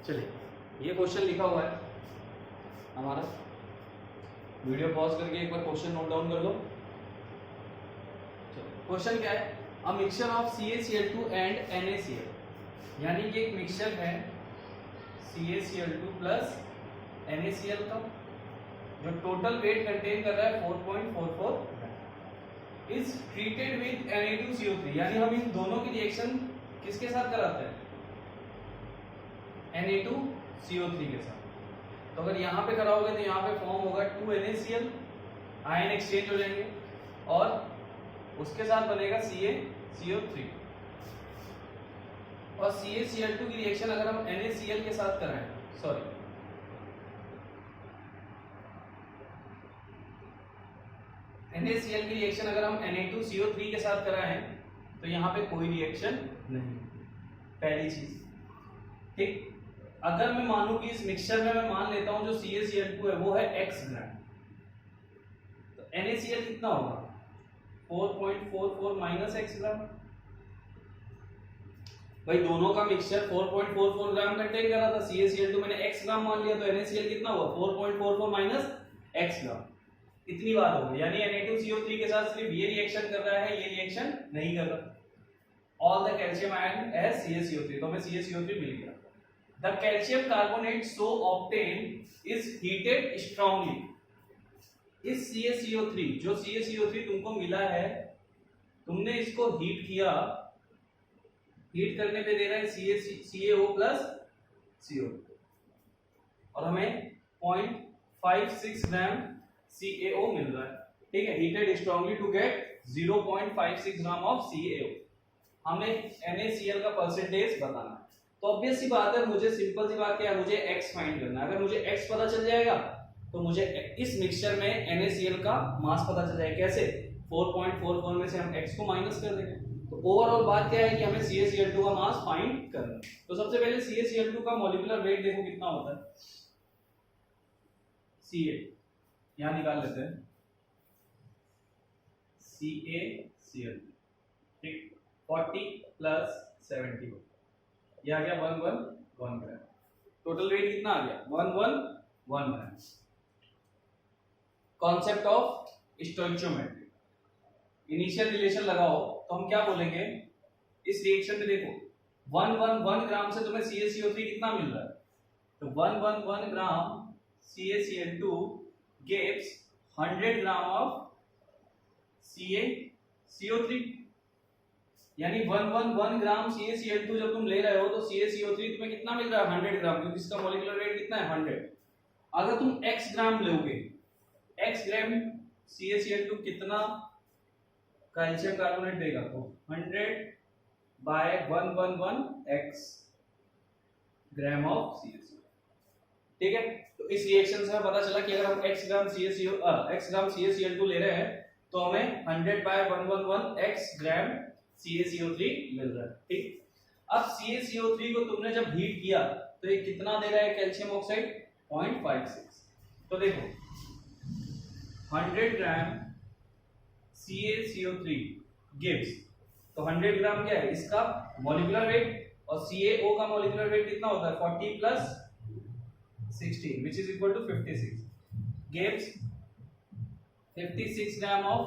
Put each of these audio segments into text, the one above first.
चलिए ये क्वेश्चन लिखा हुआ है हमारा, वीडियो पॉज करके एक बार क्वेश्चन नोट डाउन कर लो। क्वेश्चन क्या है, a mixture of CaCl2 and NaCl, यानी कि एक मिक्सचर है CaCl2 प्लस NaCl का जो टोटल वेट कंटेन कर रहा है 4.44 इज ट्रीटेड विद Na2CO3, यानी हम इन दोनों की रिएक्शन किसके साथ कराते हैं, Na2CO3 के साथ। तो अगर यहाँ पे कराओगे तो यहाँ पे फॉर्म होगा 2NaCl, आयन एक्सचेंज हो जाएंगे और उसके साथ बनेगा CaCO3, और CaCl2 की रिएक्शन अगर हम NaCl के साथ कराएं, सॉरी NaCl की रिएक्शन अगर हम Na2CO3 के साथ कराएं तो यहाँ पे कोई रिएक्शन नहीं, पहली चीज। ठीक, अगर मैं मानूं कि इस मिक्सचर में मैं मान लेता हूं जो CaCl2 है वो है x ग्राम, तो NaCl कितना होगा 4.44 माइनस x ग्राम। भाई दोनों का मिक्सचर 4.44 ग्राम कंटेन कर रहा था, CaCl2 मैंने x ग्राम मान लिया, तो NaCl कितना हुआ 4.44 माइनस x ग्राम। इतनी बात हो गई, यानी Na2CO3 के साथ सिर्फ ये रिएक्शन कर रहा है, ये रिएक्शन नहीं कर रहा। All the calcium ion as CaCO3, तो हमें CaCO3 मिल गया। The calcium carbonate so obtained is heated strongly. इस CaCO3, जो CaCO3 तुमको मिला है, तुमने इसको हीट किया, हीट करने पे दे रहा है CaO प्लस CO, और हमें 0.56 ग्राम CaO मिल रहा है। ठीक है, heated strongly to get 0.56 gram of CaO। हमें NaCl का परसेंटेज बताना है, तो ऑब्वियस सी बात है, मुझे सिंपल सी बात क्या है, मुझे x फाइंड करना है। अगर मुझे x पता चल जाएगा तो मुझे इस मिक्सचर में NaCl का मास पता चल जाएगा। कैसे, 4.44 में से हम x को माइनस कर देंगे। तो ओवरऑल बात क्या है कि हमें CaCl2 का मास फाइंड करना है। तो सबसे पहले CaCl2 का मॉलिक्यूलर वेट देखो कितना होता है, Ca यहां निकाल लेते हैं, CaCl, ठीक, 40 प्लस 70, ये आ गया 111 ग्राम। टोटल वेट कितना आ गया 111 gram. Concept of stoichiometry, initial relation लगाओ तो हम क्या बोलेंगे, इस रिएक्शन में देखो 111 ग्राम से तुम्हें CaCO3 कितना मिल रहा है, तो 111 ग्राम CaCl2 gives 100 gram of CaCO3, यानी 111 ग्राम CaCl2 जब तुम ले रहे हो तो CaCO3 तुम्हें कितना मिल रहा है 100 ग्राम, क्योंकि इसका मॉलिक्यूलर वेट कितना है 100। अगर तुम x ग्राम लोगे, x ग्राम CaCl2 कितना कैल्शियम कार्बोनेट देगा, तो 100 bye 111x gram of CaCl। ठीक है, तो इस रिएक्शन से हमें पता चला कि अगर हम x ग्राम CaCl2 ले रहे हैं तो हमें 100 बाय 111x ग्राम CaCO3 मिल रहा है। ठीक, अब CaCO3 को तुमने जब हीट किया तो ये कितना दे रहा है कैल्शियम ऑक्साइड 0.56। तो देखो 100 ग्राम CaCO3 गिव्स, तो 100 ग्राम क्या है इसका मॉलिक्यूलर वेट, और CaO का मॉलिक्यूलर वेट कितना होता है 40 plus 16 which is equal to 56, gives 56 gram of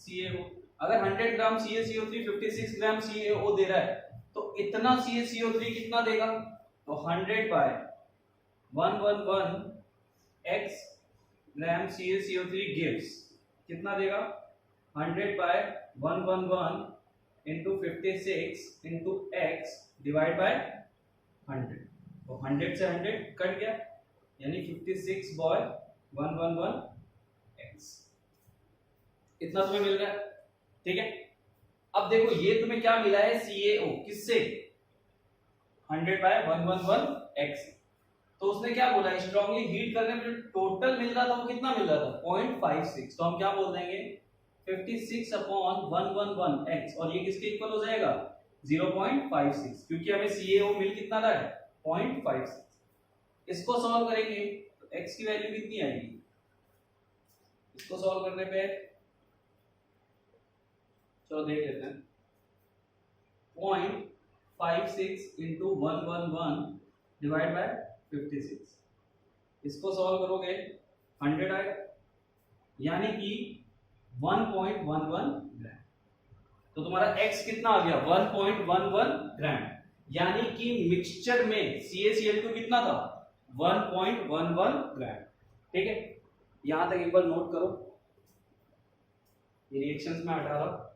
CaO। अगर 100 ग्राम CaCO3 56 ग्राम CaO दे रहा है तो इतना CaCO3 कितना देगा, तो 100 बाय 111x ग्राम CaCO3 gives कितना देगा 100 by 111 into 56 into x divide by 100, तो 100 से 100 कट गया, यानी 56 बाय 111x, इतना तुम्हें मिल रहा है। ठीक है, अब देखो ये तुम्हें क्या मिला है CaO, किससे 100 बाय 111x, तो उसने क्या बोला स्ट्रांगली हीट करने में जो टोटल मिल रहा था वो कितना मिल रहा था 0.56, तो हम क्या बोल देंगे 56 अपॉन 111x, और ये किसके इक्वल हो जाएगा 0.56, क्योंकि हमें CaO मिल कितना रहा है 0.56। इसको सॉल्व करेंगे तो x की वैल्यू कितनी आएगी, इसको सॉल्व करने पे चलो देख लेते हैं, 0.56 into 111 डिवाइड बाय 56, इसको सॉल्व करोगे 100 आएगा, यानी कि 1.11 ग्राम। तो तुम्हारा x कितना आ गया 1.11 ग्राम, यानी कि मिक्सचर में CaCl2 कितना था 1.11 ग्राम। ठीक है, यहां तक एक बार नोट करो, ये रिएक्शंस में हटा रहा हूं।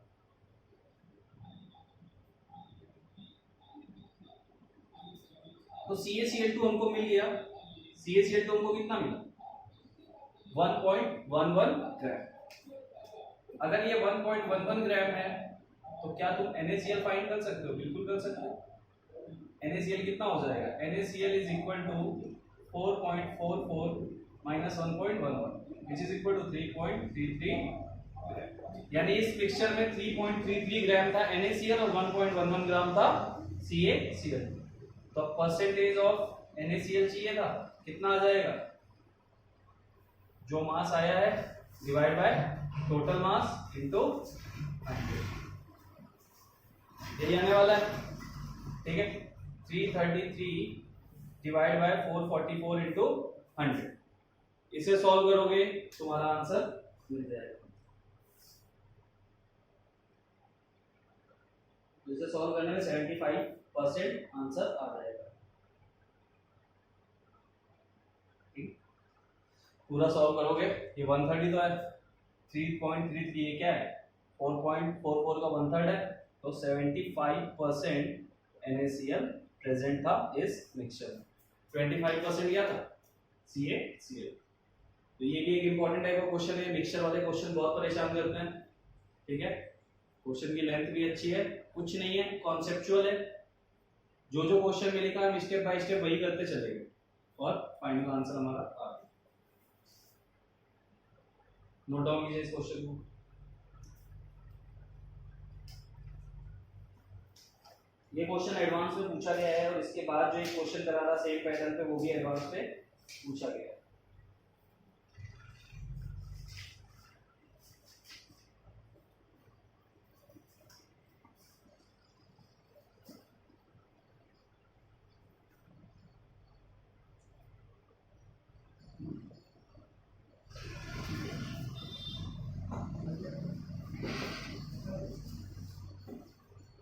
तो CaCl2 हमको मिल गया, CaCl2 हमको कितना मिला 1.11 ग्राम। अगर ये 1.11 ग्राम है तो क्या तुम NaCl फाइंड कर सकते हो? बिल्कुल कर सकते हो। NaCl कितना हो जाएगा, NaCl is equal to 4.44 minus 1.11 which is equal to 3.33 gram, यानी इस मिक्सचर में 3.33 ग्राम था NaCl और 1.11 ग्राम था CaCl। तो परसेंटेज ऑफ NaCl चाहिए था, कितना आ जाएगा, जो मास आया है divide by total mass into 100, यही आने वाला है। ठीक है, 333 डिवाइड बाय 444 इनटू 100, इसे सॉल्व करोगे तुम्हारा आंसर मिल जाएगा। इसे सॉल्व करने में 75% आंसर आ जाएगा। पूरा सॉल्व करोगे, ये 130 तो है, 3.33 ये क्या है 4.44 का 1/3 है, तो 75% NaCl प्रेजेंट था इस मिक्सचर में। 25% क्या था CaCl। तो ये भी एक इंपॉर्टेंट टाइप का क्वेश्चन है, मिक्सचर वाले क्वेश्चन बहुत परेशान करते हैं। ठीक है, क्वेश्चन की लेंथ भी अच्छी है, कुछ नहीं है, कॉन्सेप्चुअल है, जो जो क्वेश्चन में लिखा है हम स्टेप बाय स्टेप वही करते चलेंगे और फाइनल आंसर हमारा आ गया। नोट डाउन कीजिए इस क्वेश्चन को। ये क्वेश्चन एडवांस में पूछा गया है और इसके बाद जो एक क्वेश्चन करा था सेम पैटर्न पे वो भी एडवांस पे पूछा गया है।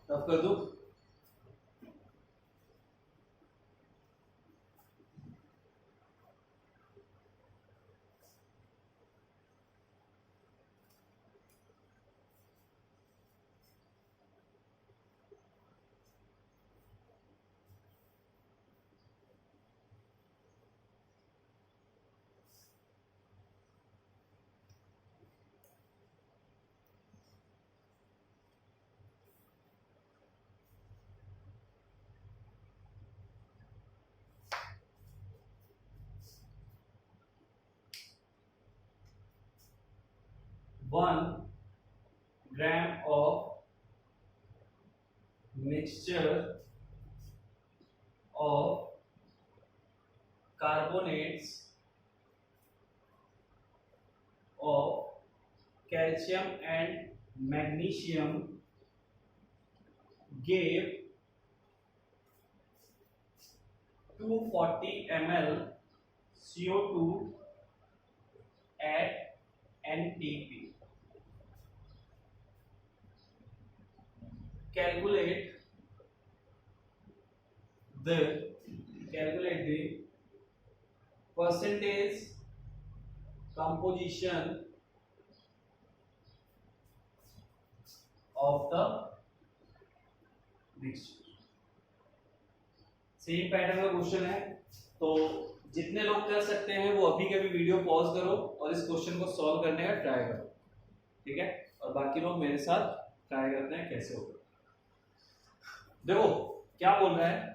रफ कर दो। One gram of mixture of carbonates of calcium and magnesium gave 240 ml CO2 at NTP. Calculate the percentage composition of the mixture। Same pattern का क्वेश्चन है, तो जितने लोग कर सकते हैं वो अभी के भी वीडियो पॉज करो और इस क्वेश्चन को सॉल्व करने का ट्राई करो। ठीक है, और बाकी लोग मेरे साथ ट्राई करते हैं कैसे होगा। देखो क्या बोल रहा है,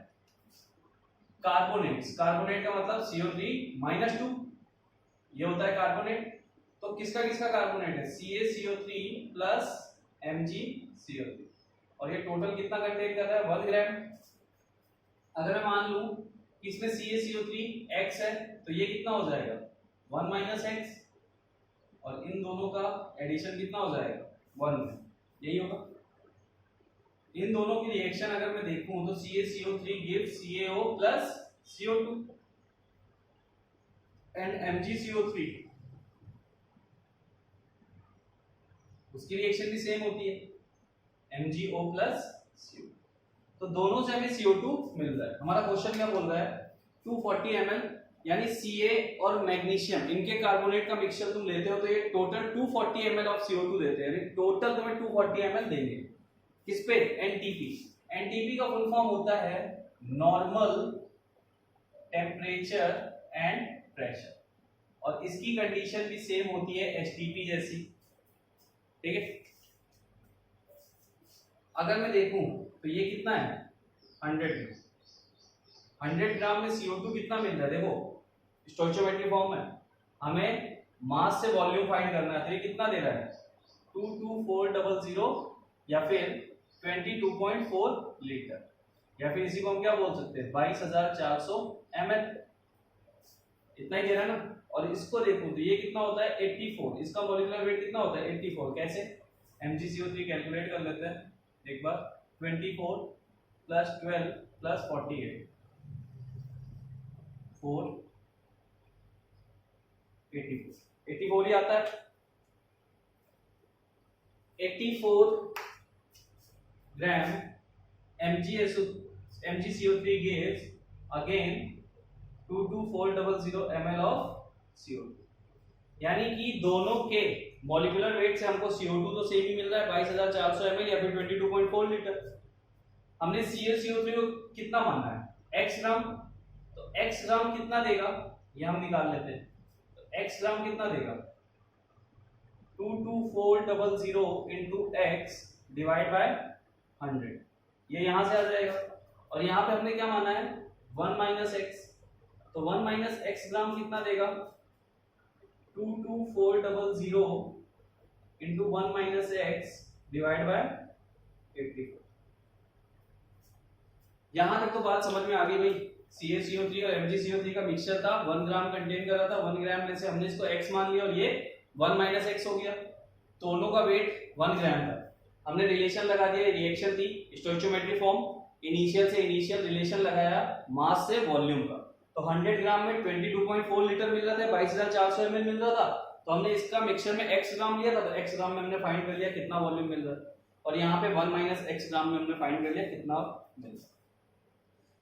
कार्बोनेट्स, कार्बोनेट का मतलब CO3-2, ये होता है कार्बोनेट। तो किसका किसका कार्बोनेट है, CaCO3 प्लस MgCO3, और ये टोटल कितना कंटेन कर रहा है 1 ग्राम। अगर मैं मान लूं कि इसमें CaCO3 x है तो ये कितना हो जाएगा 1 माइनस x, और इन दोनों का एडिशन कितना हो जाएगा 1 में, यही होगा। इन दोनों की रिएक्शन अगर मैं देखूं तो CaCO3 gives CaO plus CO2 and MgCO3, उसकी रिएक्शन भी सेम होती है, MgO प्लस CO। तो दोनों से हमें CO2 मिल रहा है। हमारा क्वेश्चन क्या बोल रहा है, 240 ml यानी Ca और मैग्नीशियम इनके कार्बोनेट का मिक्सचर तुम लेते हो तो ये टोटल 240 ml ऑफ CO2 देते हैं, यानी टोटल तुम्हें 240 ml देंगे। किस पे, NTP। NTP का फुल फॉर्म होता है नॉर्मल टेम्परेचर एंड प्रेशर, और इसकी कंडीशन भी सेम होती है HTP जैसी, ठीक है। अगर मैं देखूं तो ये कितना है 100 ग्राम में CO2 कितना मिल रहा है, देखो स्टोइचियोमेट्रिक फॉर्म में हमें मास से वॉल्यूम फाइंड करना है, तो ये कितना दे रहा है 22400 या फिर 22.4 लीटर, या फिर इसी को हम क्या बोल सकते हैं 22400 ml, इतना ही दे रहा है ना। और इसको देखो तो ये कितना होता है 84, इसका मॉलिक्यूलर वेट कितना होता है 84, कैसे MgCO3 कैलकुलेट कर लेते हैं एक बार, 24 प्लस 12 प्लस 48 4 84 ही आता है। 84 ग्राम MgCO3 gives again 22400 ml of CO2, यानी कि दोनों के मॉलिक्यूलर वेट से हमको CO2 तो सेम ही मिल रहा है 22400 ml या फिर 22.4 लीटर। हमने CaCO3 को कितना मानना है x ग्राम, तो x ग्राम कितना देगा ये हम निकाल लेते हैं, तो x ग्राम कितना देगा 22400 into x डिवाइड बाय 100, ये यहां से आ जाएगा। और यहां पे हमने क्या माना है 1 माइनस एक्स, तो 1 माइनस एक्स ग्राम कितना देगा 22400 into 1 minus x divide bye 84। यहां तक तो बात समझ में आ गई भाई, CaCO3 और MgCO3 का मिक्सचर था, 1 ग्राम कंटेन कर रहा था, 1 ग्राम में से हमने इसको x मान लिया और ये 1 माइनस एक्स हो गया, दोनों का वेट 1 ग्राम था। हमने रिलेशन लगा दिया, रिएक्शन थी स्टोइचियोमेट्रिक फॉर्म, इनिशियल से इनिशियल रिलेशन लगाया मास से वॉल्यूम का, तो 100 ग्राम में 22.4 लीटर मिल रहा था, 22400 ml मिल रहा था, तो हमने इसका मिक्सचर में x ग्राम लिया था, तो x ग्राम में हमने फाइंड कर लिया कितना वॉल्यूम मिल रहा है, और यहाँ पे 1 माइनस x ग्राम में हमने फाइंड कर लिया कितना मिल रहा है।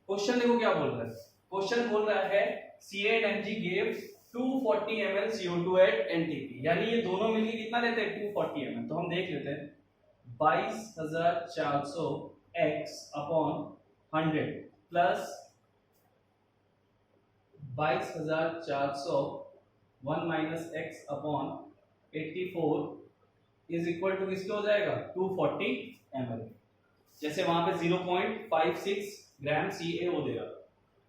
क्वेश्चन देखो क्या बोल रहा है, क्वेश्चन बोल रहा है Ca and Mg gave 240 ml CO2 at NTP, यानी ये दोनों मिलके कितना लेते हैं 240 ml, तो हम देख लेते हैं 22400 x upon 100 plus 22400 1 minus x upon 84 is equal to किसके हो जाएगा 240 ml, जैसे वहां पे 0.56 ग्राम CaO दे रहा,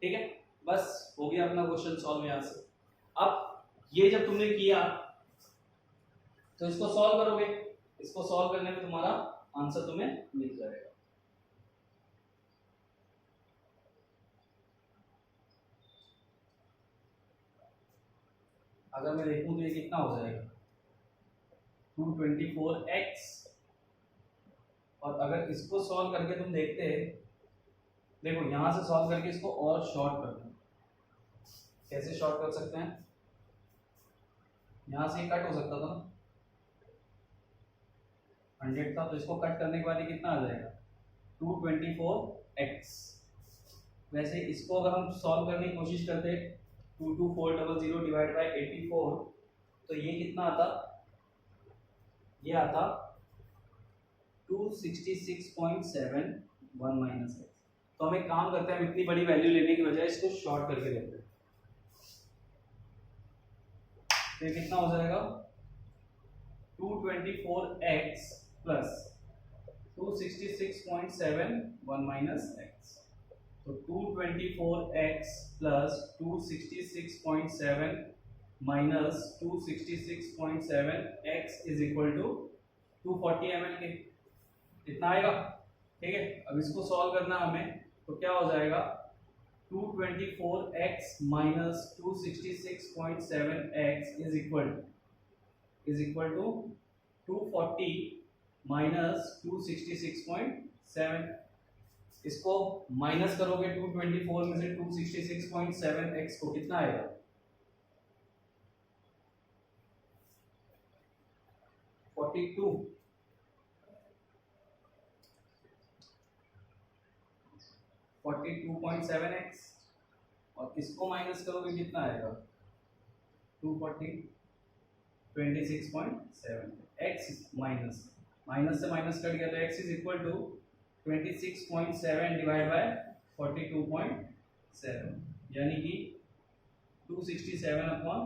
ठीक है। बस हो गया अपना क्वेश्चन सॉल्व यहां से। अब ये जब तुमने किया तो इसको सॉल्व करोगे, इसको सॉल्व करने में तुम्हारा आंसर तुम्हें मिल जाएगा। अगर मैं देखूं तो ये कितना हो जाएगा 224x, और अगर इसको सॉल्व करके तुम देखते हैं, देखो यहां से सॉल्व करके इसको और शॉर्ट कर दो, कैसे शॉर्ट कर सकते हैं, यहां से कट हो सकता था ना 100 था, तो इसको कट करने के बाद ये कितना आ जाएगा 224x। वैसे इसको अगर हम सॉल्व करने की कोशिश करते 22400 डिवाइड बाय 84, तो ये कितना आता, ये आता 266.7 1 माइनस एक्स। तो हम एक काम करते हैं, हम इतनी बड़ी वैल्यू लेने की बजाय इसको शॉर्ट करके लेते हैं, तो कितना हो जाएगा 224x प्लस 266.7 1 माइनस एक्स, तो 224x plus 266.7 minus 266.7 x is equal to 240 ml के, इतना आएगा, ठीक है। अब इसको सॉल्व करना हमें, तो क्या हो जाएगा 224x minus 266.7x is equal to 240 minus 266.7, इसको माइनस करोगे 224 में से 266.7 x को कितना आएगा 42 42.7x और इसको माइनस करोगे कितना आएगा 240 26.7 x माइनस माइनस से माइनस कट गया तो x is equal to 26.7 divide by 42.7 यानी कि 267 अपॉन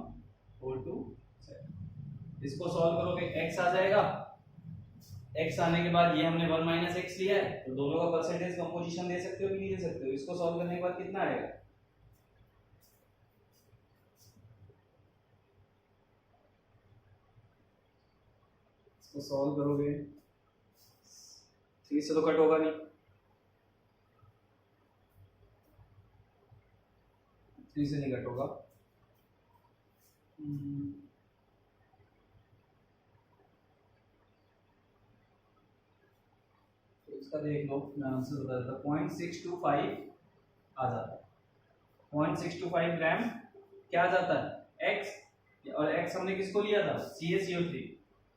427। इसको सॉल्व करोगे x आ जाएगा। x आने के बाद ये हमने 1 माइनस एक्स लिया है तो दोनों का परसेंटेज कंपोजिशन दे सकते हो कि नहीं दे सकते हो। इसको सॉल्व करने के बाद कितना आएगा इसको सॉल्व करोगे 3 से तो कट होगा नहीं 3 से नहीं कट होगा तो इसका देख लो मैं आंसर बता देता 0.625 आ जाता है 0.625 ग्राम क्या आ जाता है x और x हमने किसको लिया था CaCO3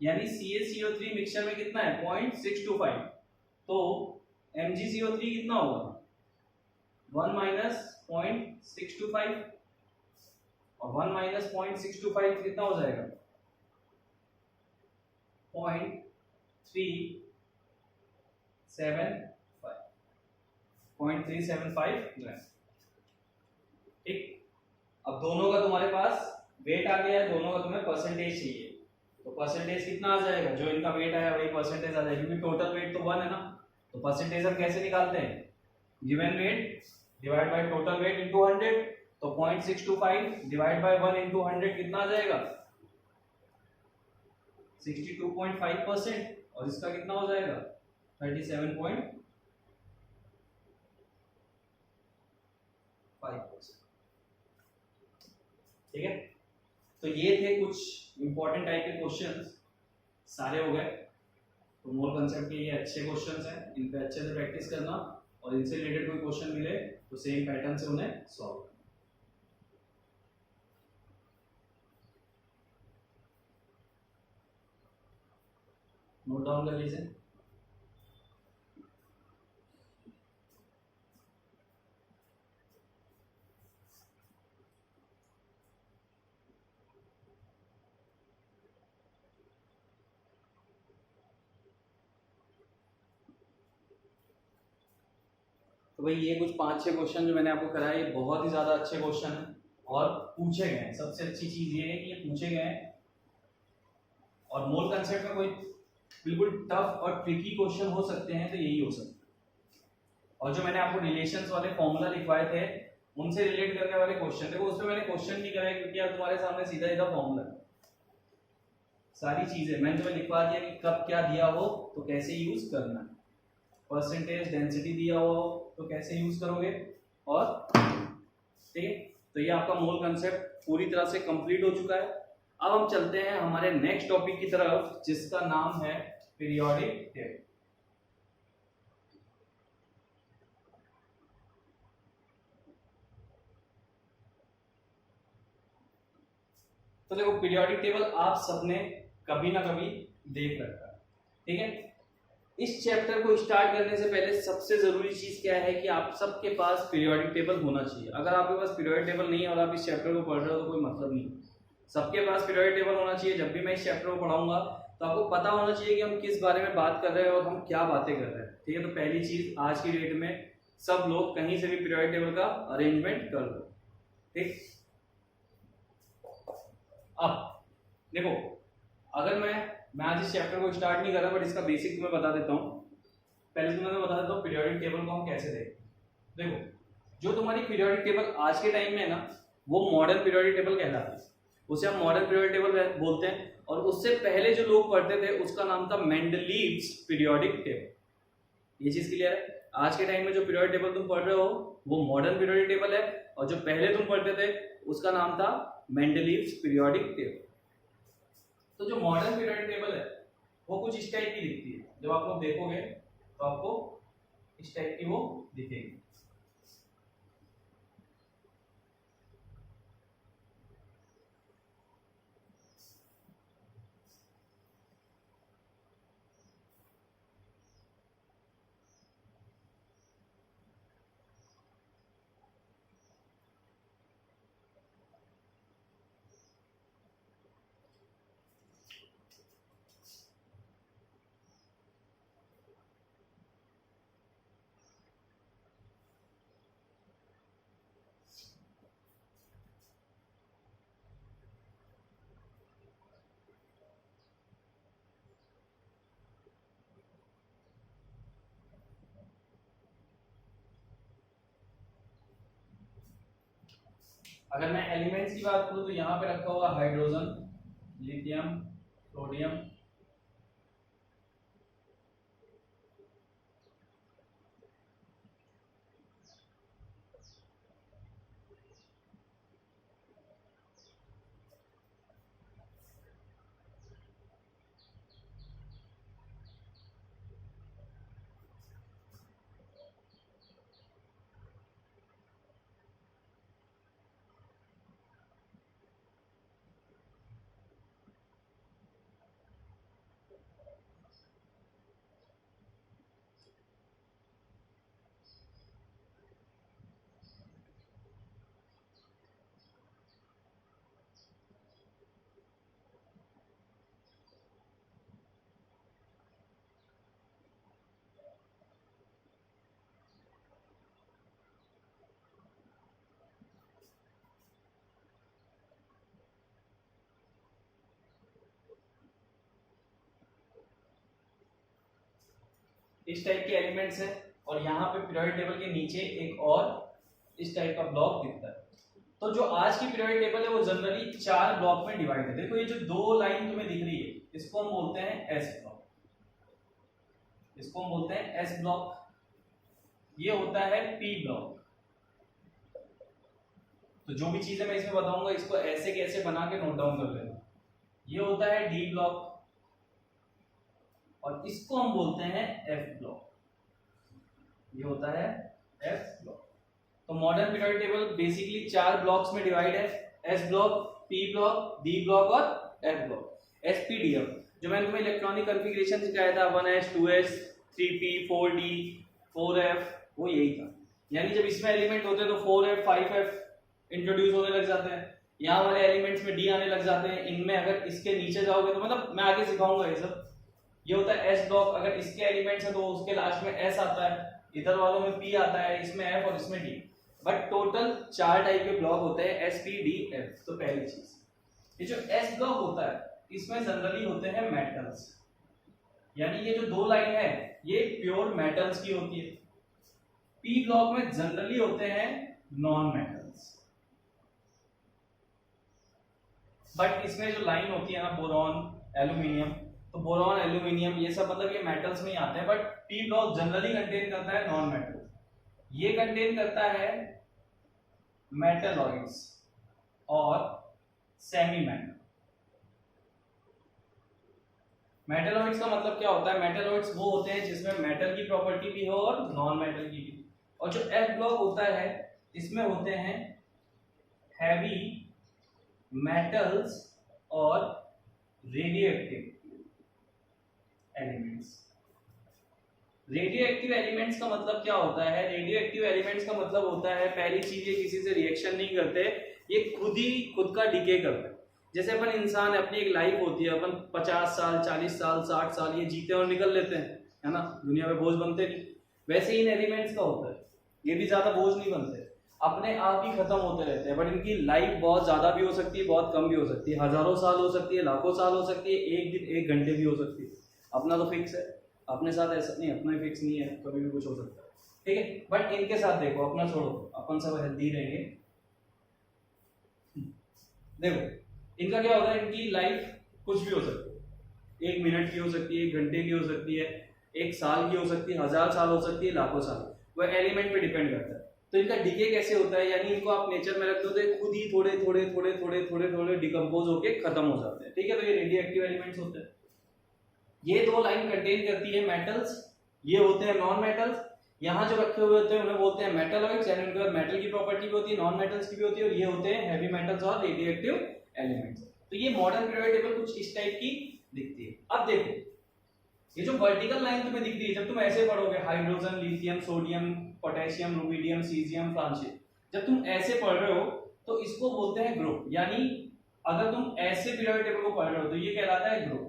यानी CaCO3 मिक्सचर में कितना है 0.625 तो MgCO3 कितना होगा 1 माइनस 0.625 और 1 माइनस 0.625 कितना हो जाएगा 0.375 ग्राम। ठीक अब दोनों का तुम्हारे पास वेट आ गया है दोनों का तुम्हें परसेंटेज चाहिए तो परसेंटेज कितना आ जाएगा जो इनका वेट आया वही परसेंटेज आ जाएगा क्योंकि टोटल वेट तो 1 है ना तो परसेंटेज हम कैसे निकालते हैं given weight divide by total weight into 100 तो 0.625 डिवाइड बाय 1 इनटू 100 कितना आ जाएगा 62.5% और इसका कितना हो जाएगा 37.5%। ठीक है तो ये थे कुछ इंपॉर्टेंट टाइप के क्वेश्चंस सारे हो गए तो मोर कंसेप्ट के ये अच्छे क्वेश्चंस हैं इन पे अच्छे से प्रैक्टिस करना और इनसे रिलेटेड कोई क्वेश्चन मिले तो सेम पैटर्न से उन्हें सॉल्व करना। नोट डाउन कर लीजिए तो भाई ये कुछ 5-6 क्वेश्चन जो मैंने आपको कराए ये बहुत ही ज्यादा अच्छे क्वेश्चन हैं और पूछे गए हैं। सबसे अच्छी चीज ये है कि ये पूछे गए हैं और मोल कंसेप्ट में कोई बिल्कुल टफ और ट्रिकी क्वेश्चन हो सकते हैं तो यही हो सकता है। और जो मैंने आपको रिलेशंस वाले फॉर्मूला लिखवाए थे उनसे रिलेट करने वाले क्वेश्चन थे वो उसमें मैंने क्वेश्चन नहीं कराया क्योंकि अब तुम्हारे सामने सीधा सीधा फॉर्मूला है। सारी चीजें मैंने तुम्हें लिखवा दिया कि कब क्या दिया हो तो कैसे यूज करना है परसेंटेज डेंसिटी दिया हो तो कैसे यूज करोगे और ठीक है तो ये आपका मोल कंसेप्ट पूरी तरह से कंप्लीट हो चुका है। अब हम चलते हैं हमारे नेक्स्ट टॉपिक की तरफ जिसका नाम है पीरियोडिक टेबल। तो देखो पीरियोडिक टेबल आप सबने कभी ना कभी देख रखा है। ठीक है इस चैप्टर को स्टार्ट करने से पहले सबसे जरूरी चीज क्या है कि आप सबके पास पीरियोडिक टेबल होना चाहिए। अगर आपके पास पीरियोडिक टेबल नहीं है और आप इस चैप्टर को पढ़ रहे हो तो कोई मतलब नहीं। सबके पास पीरियोडिक टेबल होना चाहिए। जब भी मैं इस चैप्टर को पढ़ाऊंगा तो आपको पता होना चाहिए कि हम किस बारे में बात कर रहे हैं और हम क्या बातें कर रहे हैं। ठीक है तो पहली चीज आज की डेट में सब लोग कहीं से भी पीरियोडिक टेबल का अरेंजमेंट कर लो। ठीक अब देखो अगर मैं आज इस चैप्टर को स्टार्ट नहीं कर रहा बट इसका बेसिक तुम्हें बता देता हूँ। पहले तुम्हें मैं बता देता हूँ पीरियोडिक टेबल को हम कैसे देखते। देखो जो तुम्हारी पीरियोडिक टेबल आज के टाइम में है ना वो मॉडर्न पीरियोडिक टेबल कहलाती है। उसे हम मॉडर्न पीरियोडिक टेबल बोलते हैं और उससे पहले जो लोग पढ़ते थे उसका नाम था मेंडलीव्स पीरियोडिक टेबल। ये चीज क्लियर है। आज के टाइम में जो पीरियोडिक टेबल तुम पढ़ रहे हो वो मॉडर्न पीरियोडिक टेबल है और जो पहले तुम पढ़ते थे उसका नाम था मेंडलीव्स पीरियोडिक टेबल। तो जो मॉडर्न पीरियोडिक टेबल है वो कुछ इस टाइप की दिखती है। जब आप लोग देखोगे तो आपको इस टाइप की वो दिखेगी। अगर मैं एलिमेंट्स की बात करूं तो यहाँ पे रखा हुआ हाइड्रोजन, लिथियम, सोडियम, इस टाइप के एलिमेंट्स है। और यहाँ पे पीरियोडिक टेबल के नीचे एक और इस टाइप का ब्लॉक दिखता है। तो जो आज की पीरियोडिक टेबल है वो जनरली 4 ब्लॉक में डिवाइड है। देखो ये जो 2 लाइन तुम्हें दिख रही है इसको हम बोलते हैं एस ब्लॉक, इसको हम बोलते हैं एस ब्लॉक। ये होता है पी ब्लॉक। तो जो भी चीजें मैं इसमें बताऊंगा इसको ऐसे कैसे बना के नोट डाउन कर लेना। ये होता है डी ब्लॉक और इसको हम बोलते हैं एफ ब्लॉक। ये होता है एफ ब्लॉक। तो modern periodic table basically 4 blocks में डिवाइड है, S block, P block, D block और एफ ब्लॉक। एसपीडीएफ जो मैंने तुम्हें इलेक्ट्रॉनिक कॉन्फ़िगरेशन सिखाया था 1s 2s 3p 4d 4f वो यही था। यानी जब इसमें एलिमेंट होते हैं तो 4f 5f इंट्रोड्यूस होने लग जाते हैं, यहाँ वाले एलिमेंट्स में डी आने लग जाते हैं। इनमें अगर इसके नीचे जाओगे तो मतलब मैं आगे सिखाऊंगा ये सब। ये होता है एस ब्लॉक, अगर इसके एलिमेंट्स है तो उसके लास्ट में एस आता है, इधर वालों में पी आता है, इसमें एफ और इसमें डी। बट टोटल 4 टाइप के ब्लॉक होते हैं एस पी डी एफ। तो पहली चीज ये जो एस ब्लॉक होता है इसमें जनरली होते हैं मेटल्स, यानी ये जो 2 लाइन है ये प्योर मेटल्स की होती है। पी ब्लॉक में जनरली होते हैं नॉन मेटल्स। बट इसमें जो लाइन होती है ना बोरॉन एल्यूमिनियम, तो बोरॉन एल्यूमिनियम ये सब मतलब ये मेटल्स में ही आते हैं। But P block generally contain करता है नॉन मेटल। ये कंटेन करता है मेटलॉइड्स और सेमी मेटल। मेटलॉइड्स का मतलब क्या होता है? मेटलॉइड्स वो होते हैं जिसमें मेटल की प्रॉपर्टी भी हो और नॉन मेटल की भी। और जो एफ ब्लॉक होता है इसमें होते हैं हैवी मेटल्स और रेडियोएक्टिव एलिमेंट्स। रेडियोएक्टिव एलिमेंट्स का मतलब क्या होता है? रेडियोएक्टिव एलिमेंट्स का मतलब होता है पहली चीज ये किसी से रिएक्शन नहीं करते, ये खुद का डिके करते हैं। जैसे अपन इंसान अपनी एक लाइफ होती है, अपन 50 साल 40 साल 60 साल ये जीते और निकल लेते हैं, है ना, दुनिया में बोझ बनते नहीं। वैसे इन एलिमेंट्स का होता है, ये भी ज्यादा बोझ नहीं बनते, अपने आप ही खत्म होते रहते हैं। बट इनकी लाइफ बहुत ज्यादा भी हो सकती है, बहुत कम भी हो सकती है, हजारों साल हो सकती है, लाखों साल हो सकती है, एक दिन 1 घंटे भी हो सकती है। अपना तो फिक्स है, अपने साथ ऐसा नहीं, अपना फिक्स नहीं है, कभी भी कुछ हो सकता है, ठीक है। बट इनके साथ देखो, अपना छोड़ो, अपन सब हेल्दी रहेंगे। देखो इनका क्या होता है, इनकी लाइफ कुछ भी हो सकती है, 1 मिनट की हो सकती है, 1 घंटे की हो सकती है, 1 साल की हो सकती है, 1000 साल हो सकती है, लाखों साल। वह एलिमेंट पे डिपेंड करता है। तो इनका डिके कैसे होता है, यानी इनको आप नेचर में रखते हो तो खुद ही थोड़े थोड़े थोड़े थोड़े थोड़े थोड़े डिकम्पोज होके खत्म हो जाते हैं, ठीक है। तो ये रेडियोएक्टिव एलिमेंट्स होते हैं। ये 2 लाइन कंटेन करती है मेटल्स, ये होते हैं नॉन मेटल्स। यहाँ जो रखे हुए होते हैं उन्हें बोलते हैं मेटलॉइड्स, यानी उनके पास मेटल की प्रॉपर्टी भी होती है, नॉन मेटल्स की भी होती है, और ये होते हैं हैवी मेटल्स और रेडियोएक्टिव एलिमेंट्स। तो ये मॉडर्न पीरियोडिक टेबल कुछ इस टाइप की दिखती है। अब देखो ये जो वर्टिकल लाइन तुम्हें दिख रही है, जब तुम ऐसे पढ़ोगे hydrogen, lithium, sodium, potassium, rubidium, caesium, francium, जब तुम ऐसे पढ़ रहे हो तो इसको बोलते हैं ग्रुप। यानी अगर तुम ऐसे पीरियोडिक टेबल को पढ़ रहे हो तो ये कहलाता है ग्रुप।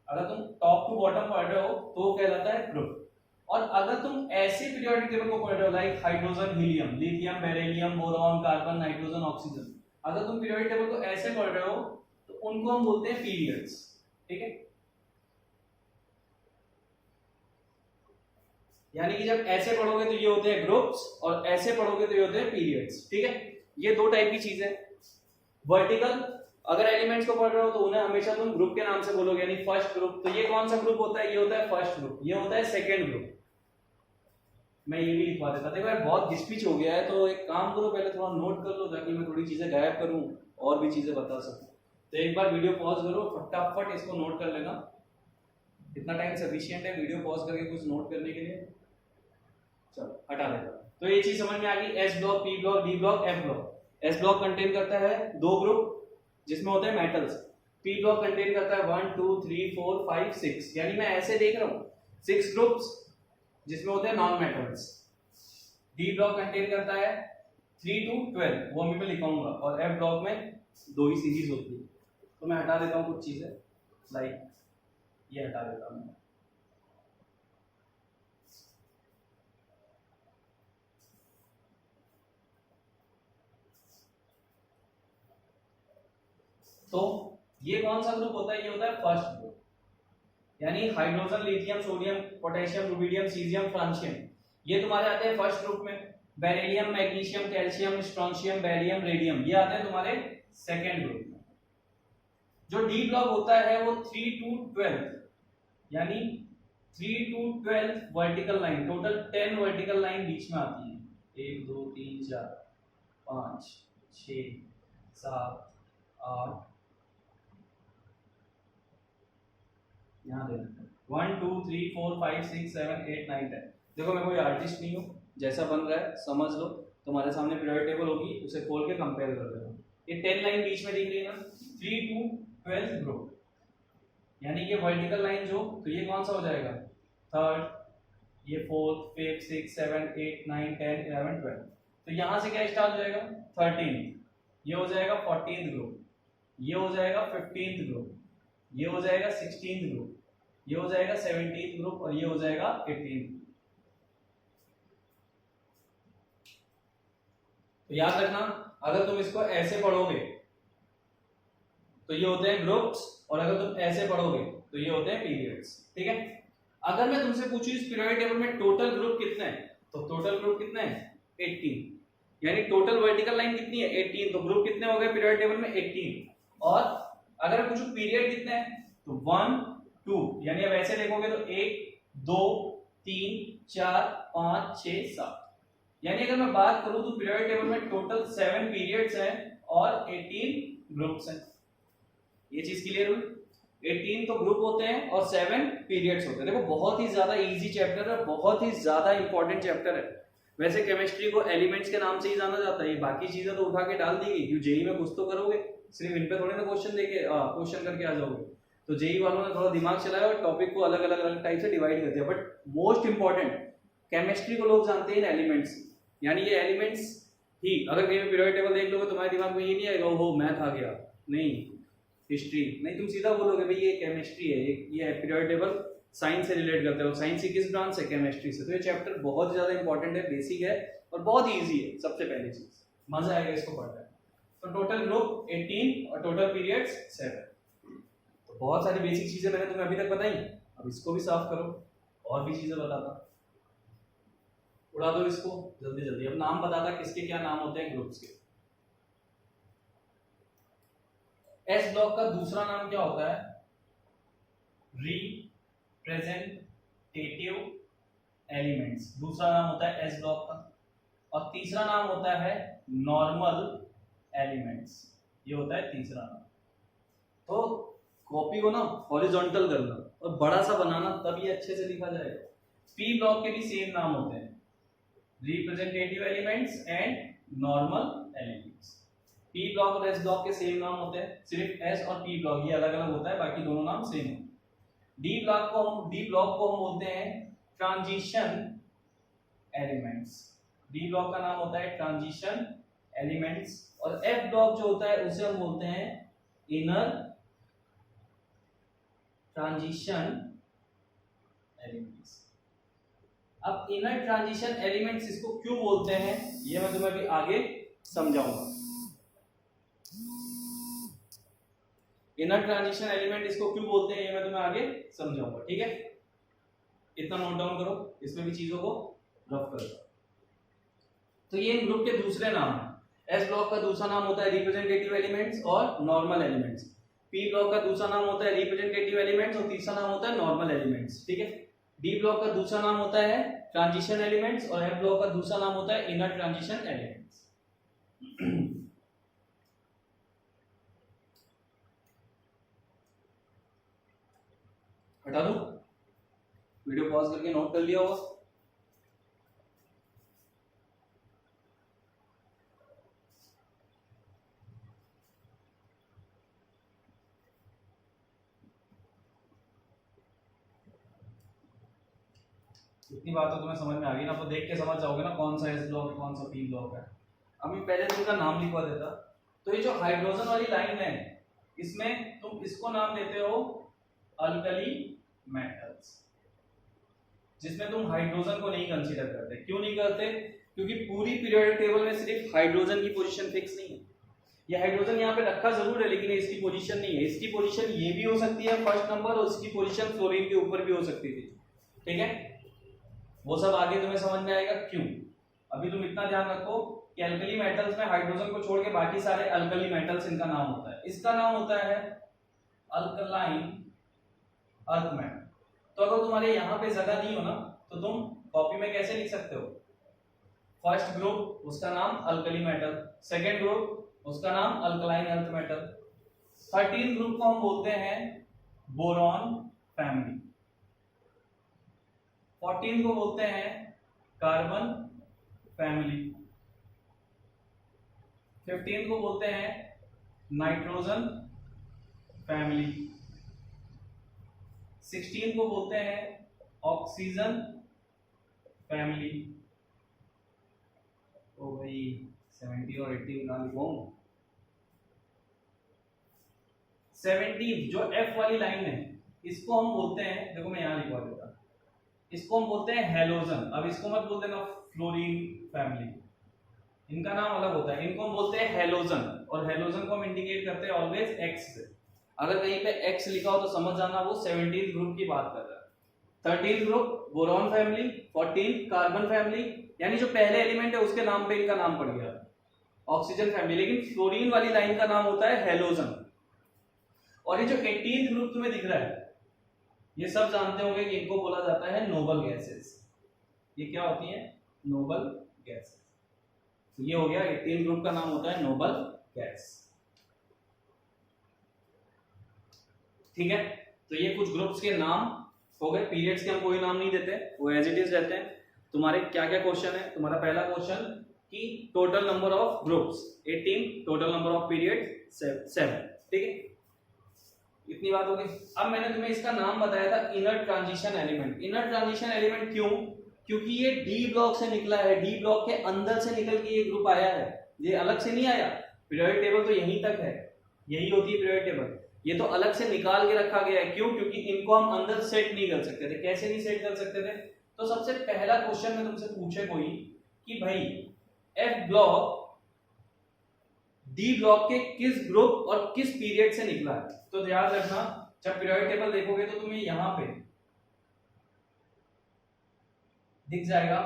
अगर तुम टॉप टू बॉटम पढ़ रहे हो तो वो कहलाता है ग्रुप। और अगर तुम ऐसे पीरियोडिक टेबल को पढ़ रहे हो like hydrogen, helium, lithium, beryllium, boron, carbon, nitrogen, oxygen, अगर तुम पीरियोडिक टेबल को ऐसे पढ़ रहे हो तो उनको हम बोलते हैं पीरियड्स। ठीक है, यानी कि जब ऐसे पढ़ोगे तो ये होते हैं ग्रुप्स और ऐसे पढ़ोगे तो ये होते हैं पीरियड्स। ठीक है, ये दो टाइप की चीज है। वर्टिकल अगर एलिमेंट्स को पढ़ रहे हो तो उन्हें हमेशा तुम ग्रुप के नाम से बोलोगे, यानी फर्स्ट ग्रुप। तो ये कौन सा ग्रुप होता है? ये होता है फर्स्ट ग्रुप, ये होता है सेकंड ग्रुप। मैं ये भी लिखवा देता। देखो यार बहुत घिसपिच हो गया है, तो एक काम करो पहले थोड़ा नोट कर लो ताकि मैं थोड़ी चीजें गायब करूं और भी चीजें बता सकूं। तो एक बार वीडियो पॉज करो, फटाफट इसको नोट कर लेना। इतना टाइम सफिशिएंट है वीडियो पॉज करके कुछ नोट करने के लिए। चलो हटा देता। तो ये चीज समझ में आ गई। S block, P block, D block, F block. S block contain करता है दो ग्रुप जिसमें होते हैं मेटल्स। पी ब्लॉक कंटेन करता है 1 2 3 4 5 6, यानी मैं ऐसे देख रहा हूं 6 ग्रुप्स जिसमें होते हैं non metals. D block contain करता है 3 to 12, वो मैं लिखाऊंगा। और एफ ब्लॉक में दो ही सीरीज होती है। तो मैं हटा देता हूं कुछ चीजें, लाइक ये हटा देता हूं। तो ये कौन सा ग्रुप होता है? ये होता है फर्स्ट ग्रुप, यानी hydrogen, lithium, sodium, potassium, rubidium, caesium, francium, ये तुम्हारे आते हैं फर्स्ट ग्रुप में। Beryllium, magnesium, calcium, strontium, barium, radium, ये आते हैं तुम्हारे सेकंड ग्रुप में। जो डी ब्लॉक होता है वो 3 to 12, यानी 3 to 12 vertical line, total 10 vertical line बीच में आती है। 1 2 3 4 5 6 7 8, यहाँ दे देते हैं 1 2 3 4 5 6 7 8 9 10। देखो मैं कोई आर्टिस्ट नहीं हूँ, जैसा बन रहा है समझ लो। तुम्हारे सामने पीरियोडिक टेबल होगी, उसे खोल के कंपेयर कर देना। ये 10 लाइन बीच में दिख रही है ना, 3 to 12 ग्रुप, यानी कि वर्टिकल लाइन जो, तो ये कौन सा हो जाएगा? थर्ड, ये फोर्थ, फिफ्थ, सिक्स, 7 8 9 10 11 12। तो यहाँ से क्या स्टार्ट हो जाएगा? 13, ये हो जाएगा 14th ग्रुप, ये हो जाएगा 15th ग्रुप, ये हो जाएगा 16th ग्रुप, ये हो जाएगा 17th ग्रुप, और ये हो जाएगा 18th। तो याद रखना, अगर तुम इसको ऐसे पढ़ोगे तो ये होते हैं ग्रुप्स, और अगर तुम ऐसे पढ़ोगे तो ये होते हैं पीरियड्स। ठीक है, अगर मैं तुमसे पूछूं इस पीरियोडिक टेबल में टोटल ग्रुप कितने हैं, तो टोटल ग्रुप कितने हैं? 18, यानी टोटल वर्टिकल लाइन कितनी है? 18। तो ग्रुप कितने हो गए पीरियोडिक टेबल में? 18। और अगर मैं पूछूं पीरियड कितने हैं, तो 1 2, यानी अब ऐसे देखोगे तो 1 2 3 4 5 6 7, यानी अगर मैं बात करूं तो पीरियोडिक टेबल में टोटल 7 पीरियड्स हैं और 18 ग्रुप्स हैं। ये चीज क्लियर हुई? 18 तो ग्रुप होते हैं और 7 पीरियड्स होते हैं। देखो बहुत ही ज्यादा इजी चैप्टर है, बहुत ही ज्यादा इंपॉर्टेंट चैप्टर है। वैसे केमिस्ट्री को एलिमेंट्स के नाम से ही जाना जाता है, बाकी चीजें तो उठा के डाल दी गई, क्यों जेई में कुछ तो करोगे, सिर्फ इन पे थोड़े ना क्वेश्चन देके क्वेश्चन करके आ जाओगे। तो जेई वालों ने थोड़ा दिमाग चलाया और टॉपिक को अलग अलग टाइप से डिवाइड कर दिया। बट मोस्ट इंपॉर्टेंट, केमिस्ट्री को लोग जानते हैं इन एलिमेंट्स, यानी ये एलिमेंट्स ही। अगर कहीं पीरियोडिक टेबल देख लोगे तुम्हारे दिमाग में ये नहीं आएगा ओहो मैथ आ गया, नहीं हिस्ट्री नहीं, तुम सीधा बोलोगे भाई ये केमिस्ट्री है, ये पीरियोडिक टेबल साइंस से रिलेट करते हो। साइंस की किस ब्रांच से? केमिस्ट्री से। तो ये चैप्टर बहुत ज्यादा इंपॉर्टेंट है, बेसिक है और बहुत इजी है। सबसे पहली चीज मजा आएगा इसको पढ़ने में। तो टोटल ग्रुप 18 और टोटल पीरियड्स 7। तो बहुत सारी बेसिक चीजें मैंने तुम्हें अभी तक बताई, अब इसको भी साफ करो और भी चीजें बताता, उड़ा दो इसको जल्दी जल्दी। अब नाम बताता किसके क्या नाम होते हैं ग्रुप्स के। एस ब्लॉक का दूसरा नाम क्या होता है? रिप्रेजेंटेटिव एलिमेंट्स, दूसरा नाम होता है एस ब्लॉक का। और तीसरा नाम होता है नॉर्मल एलिमेंट्स, ये होता है तीसरा नाम। तो कॉपी को ना हॉरिजॉन्टल करना और बड़ा सा बनाना, तब ये अच्छे से लिखा जाएगा। पी ब्लॉक के भी सेम नाम होते हैं, representative elements and normal elements. P block और एस ब्लॉक के सेम नाम होते हैं, सिर्फ एस और पी ब्लॉक ये अलग अलग होता है, बाकी दोनों नाम सेम है। डी ब्लॉक को हम बोलते हैं ट्रांजिशन एलिमेंट्स। डी ब्लॉक का नाम होता है ट्रांजिशन एलिमेंट्स, और एफ ब्लॉक जो होता है उसे हम बोलते हैं इनर ट्रांजिशन एलिमेंट्स। अब इनर ट्रांजिशन एलिमेंट्स इसको क्यों बोलते हैं ये मैं तुम्हें अभी आगे समझाऊंगा। इनर ट्रांजिशन एलिमेंट इसको क्यों बोलते हैं ये मैं तुम्हें आगे समझाऊंगा, ठीक है। इतना नोट डाउन करो, इसमें भी चीजों को रफ करो। तो ये इन ग्रुप के दूसरे नाम है। एस ब्लॉक का दूसरा नाम होता है रिप्रेजेंटेटिव एलिमेंट्स और नॉर्मल एलिमेंट्स। पी ब्लॉक का दूसरा नाम होता है रिप्रेजेंटेटिव एलिमेंट्स और तीसरा नाम होता है नॉर्मल एलिमेंट्स, ठीक है। डी ब्लॉक का दूसरा नाम होता है ट्रांजिशन एलिमेंट्स और एफ ब्लॉक का दूसरा नाम होता है इनर ट्रांजिशन एलिमेंट्स। हटा दो, वीडियो पॉज करके नोट कर लिया होगा। इतनी बात तो तुम्हें समझ में आ गई ना, तो देख के समझ जाओगे ना कौन सा एस ब्लॉक है कौन सा पी ब्लॉक है। अभी पहले तो इनका नाम लिखवा देता। तो ये जो हाइड्रोजन वाली लाइन है इसमें तुम इसको नाम देते हो अल्कली मेटल्स, जिसमें तुम हाइड्रोजन को नहीं कंसीडर करते। क्यों नहीं करते? क्योंकि पूरी पीरियोडिक टेबल में सिर्फ हाइड्रोजन की पोजीशन फिक्स नहीं है। ये हाइड्रोजन यहाँ पे रखा जरूर है लेकिन इसकी पोजीशन नहीं है। इसकी पोजीशन ये भी हो सकती है फर्स्ट नंबर, और इसकी पोजीशन फ्लोरीन के ऊपर भी हो सकती थी, ठीक है। वो सब आगे तुम्हें समझ में आएगा क्यों। अभी तुम इतना ध्यान रखो कि अल्कली मेटल्स में हाइड्रोजन को छोड़ के बाकी सारे अल्कली मेटल्स इनका नाम होता है। इसका नाम होता है अल्कलाइन अर्थ मेटल। तो अगर तुम्हारे यहाँ पे जगह नहीं हो ना तो तुम कॉपी में कैसे लिख सकते हो? फर्स्ट ग्रुप उसका नाम अल्कली मेटल, सेकेंड ग्रुप उसका नाम अल्कलाइन अर्थ मेटल, 13 ग्रुप को हम बोलते हैं बोरॉन फैमिली, 14 को बोलते हैं कार्बन फैमिली, 15 को बोलते हैं नाइट्रोजन फैमिली, 16 को बोलते हैं ऑक्सीजन फैमिली। तो भाई 70 और 80 ना लिखूं। 17 जो एफ वाली लाइन है इसको हम बोलते हैं, देखो मैं यहां लिखवा देता, इसको हम बोलते हैं हेलोजन। अब इसको मत बोल देना फ्लोरीन फैमिली, इनका नाम अलग होता है। इनको हम बोलते हैं हेलोजन, और हेलोजन को हम इंडिकेट करते हैं ऑलवेज एक्स से। अगर कहीं पे एक्स लिखा हो तो समझ जाना वो 17 ग्रुप की बात कर रहा है। 13 group boron family, 14 carbon family, यानी जो पहले एलिमेंट है उसके नाम पे इनका नाम पड़ गया ऑक्सीजन फैमिली, लेकिन फ्लोरीन वाली लाइन का नाम होता है हेलोजन। और ये जो 18 ग्रुप तुम्हें दिख रहा है ये सब जानते होंगे कि इनको बोला जाता है नोबल गैसेस। ये क्या होती है? Noble gases. तो ये हो गया 18 ग्रुप का नाम होता है नोबल गैस, ठीक है। तो ये कुछ ग्रुप्स के नाम हो गए। पीरियड्स के हम कोई नाम नहीं देते, वो एज इट इज रहते हैं। तुम्हारे क्या क्या क्वेश्चन है? तुम्हारा पहला क्वेश्चन कि total number of groups 18, total number of period 7, ठीक है। इतनी बात हो गई। अब मैंने तुम्हें इसका नाम बताया था inner transition element. Inner transition element क्यों? क्योंकि ये डी ब्लॉक से निकला है, डी ब्लॉक के अंदर से निकल के ये ग्रुप आया है, ये अलग से नहीं आया। पीरियोडिक टेबल तो यहीं तक है, यही होती है पीरियोडिक टेबल। ये तो अलग से निकाल के रखा गया है। क्यों? क्योंकि इनको हम अंदर सेट नहीं कर सकते थे। कैसे नहीं सेट कर सकते थे? तो सबसे पहला क्वेश्चन में तुमसे पूछे कोई कि भाई एफ ब्लॉक डी ब्लॉक के किस ग्रुप और किस पीरियड से निकला है? तो याद रखना जब पीरियोडिक टेबल देखोगे तो तुम्हें यहां पे दिख जाएगा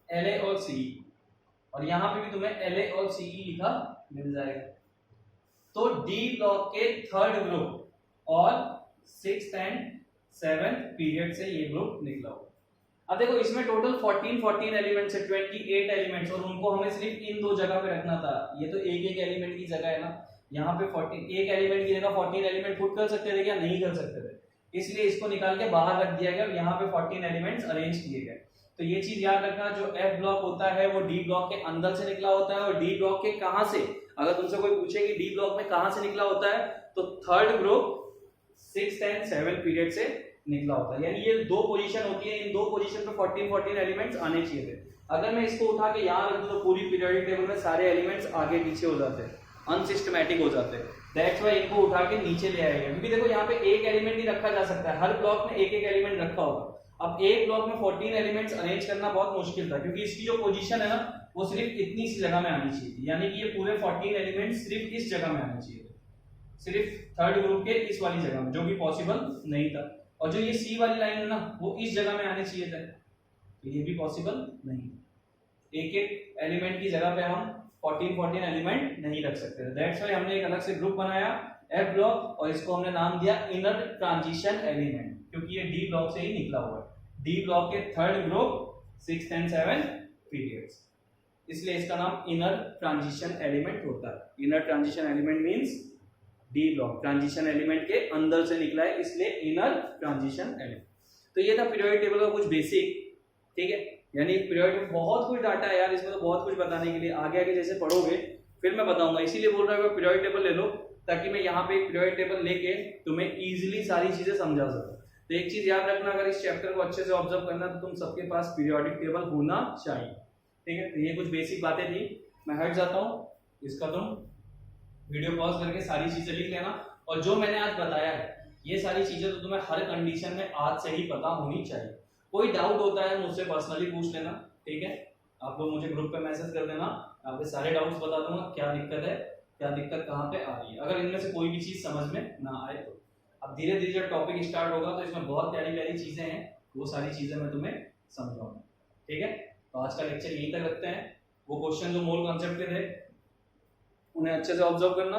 La और Ce, और यहां पे भी तुम्हें La और Ce लिखा मिल जाएगा। तो डी ब्लॉक के थर्ड ग्रुप और 6th एंड 7th पीरियड से ये ग्रुप निकला हुआ। अब देखो इसमें टोटल 14 एलिमेंट्स है, 28 एलिमेंट्स, और उनको हमें सिर्फ इन दो जगह पे रखना था। ये तो एक एक एलिमेंट की जगह है ना, यहाँ पे 14 एक एलिमेंट की जगह 14 एलिमेंट पुट कर सकते थे क्या? नहीं कर सकते थे। इसलिए इसको निकाल के बाहर रख दिया गया और यहाँ पे 14 एलिमेंट्स अरेंज किए गए। तो ये चीज याद रखना, जो एफ ब्लॉक होता है वो डी ब्लॉक के अंदर से निकला होता है, और डी ब्लॉक के कहां से, अगर तुमसे कोई पूछे कि डी ब्लॉक में कहां से निकला होता है, तो third group 6th and 7th period से निकला होता है। यानी ये दो पोजीशन होती है, इन दो पोजीशन पे 14 एलिमेंट्स आने चाहिए थे। अगर मैं इसको उठा के यहाँ रख दूं तो पूरी पीरियोडिक टेबल में सारे एलिमेंट्स आगे पीछे हो जाते हैं, अनसिस्टमैटिक हो जाते हैं। दैट्स व्हाई इनको उठा के नीचे ले आएगा, क्योंकि देखो यहाँ पे एक एलिमेंट ही रखा जा सकता है, हर ब्लॉक में एक एक एलिमेंट रखा होगा। अब एक ब्लॉक में 14 एलिमेंट्स अरेंज करना बहुत मुश्किल था, क्योंकि इसकी जो पोजीशन है ना वो सिर्फ इतनी सी जगह में आनी चाहिए थी, यानी कि ये पूरे 14 एलिमेंट्स सिर्फ इस जगह में आने चाहिए थे, सिर्फ थर्ड ग्रुप के इस वाली जगह में, जो भी पॉसिबल नहीं था। और जो ये सी वाली लाइन है ना वो इस जगह में आने चाहिए थे, तो ये भी पॉसिबल नहीं। एक एक एलिमेंट की जगह पे हम 14 एलिमेंट नहीं रख सकते। दैट्स व्हाई हमने एक अलग से ग्रुप बनाया एफ ब्लॉक, और इसको हमने नाम दिया इनर ट्रांजिशन एलिमेंट, क्योंकि ये डी ब्लॉक से ही निकला हुआ है। डी ब्लॉक के third group 6th and 7th periods, इसलिए इसका नाम इनर ट्रांजिशन एलिमेंट होता है। Inner transition element means D block transition element के अंदर से निकला है, इसलिए इनर ट्रांजिशन एलिमेंट। तो ये था पीरियोडिक टेबल का कुछ बेसिक, ठीक है। यानी पीरियोडिक में बहुत कुछ डाटा है यार, इसमें तो बहुत कुछ बताने के लिए, आगे आगे जैसे पढ़ोगे फिर मैं बताऊंगा। इसीलिए बोल रहा हूँ पीरियोडिक टेबल ले लो, ताकि मैं यहाँ पे एक पीरियोडिक टेबल लेके तुम्हें इजीली सारी चीजें समझा सकूं। तो एक चीज याद रखना, अगर इस चैप्टर को अच्छे से ऑब्जर्व करना तो तुम सबके पास पीरियोडिक टेबल होना चाहिए, ठीक है। तो ये कुछ बेसिक बातें थी, मैं हट जाता हूँ, इसका तुम वीडियो पॉज करके सारी चीजें लिख लेना। और जो मैंने आज बताया है ये सारी चीजें तो तुम्हें हर कंडीशन में आज से ही पता होनी चाहिए। कोई डाउट होता है मुझसे पर्सनली पूछ लेना, ठीक है। आप लोग मुझे ग्रुप पे मैसेज कर देना, आपके सारे डाउट्स बता दूंगा, क्या दिक्कत है, क्या दिक्कत कहाँ पे आ रही है। अगर इनमें से कोई भी चीज समझ में ना आए तो अब धीरे धीरे जब टॉपिक स्टार्ट होगा तो इसमें बहुत प्यारी प्यारी चीजें हैं, वो सारी चीजें मैं तुम्हें समझाऊंगा, ठीक है। तो आज का लेक्चर यहीं तक रखते हैं। वो क्वेश्चन जो मोल कॉन्सेप्ट के थे उन्हें अच्छे से ऑब्जर्व करना,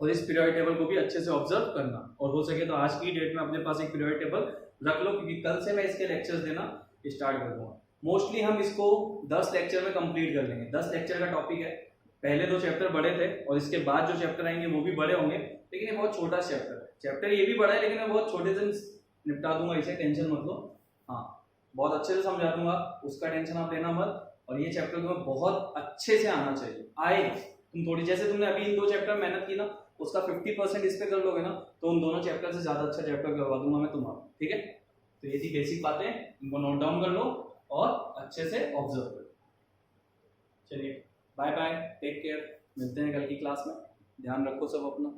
और इस पीरियोडिक टेबल को भी अच्छे से ऑब्जर्व करना, और हो सके तो आज की डेट में अपने पास एक पीरियोडिक टेबल रख लो, क्योंकि कल से मैं इसके लेक्चर्स देना स्टार्ट कर दूंगा। मोस्टली हम इसको 10 लेक्चर में कंप्लीट कर लेंगे। 10 लेक्चर का टॉपिक है, पहले 2 चैप्टर बड़े थे और इसके बाद जो चैप्टर आएंगे वो भी बड़े होंगे, लेकिन ये बहुत छोटा चैप्टर है। चैप्टर ये भी बड़ा है, लेकिन मैं बहुत छोटे से निपटा दूंगा इसे, टेंशन मत लो। हाँ, बहुत अच्छे से समझा दूंगा, उसका टेंशन आप लेना मत। और ये चैप्टर तुम्हें बहुत अच्छे से आना चाहिए, आए तुम थोड़ी, जैसे तुमने अभी इन 2 चैप्टर में मेहनत की ना, उसका 50% इस पे कर लोगे ना, तो उन दोनों चैप्टर से ज्यादा अच्छा चैप्टर करवा दूंगा मैं तुम्हारा, ठीक है। तो ये थी बेसिक बातें, इनको नोट डाउन कर लो और अच्छे से ऑब्जर्व करो। चलिए बाय बाय, टेक केयर, मिलते हैं कल की क्लास में, ध्यान रखो सब अपना।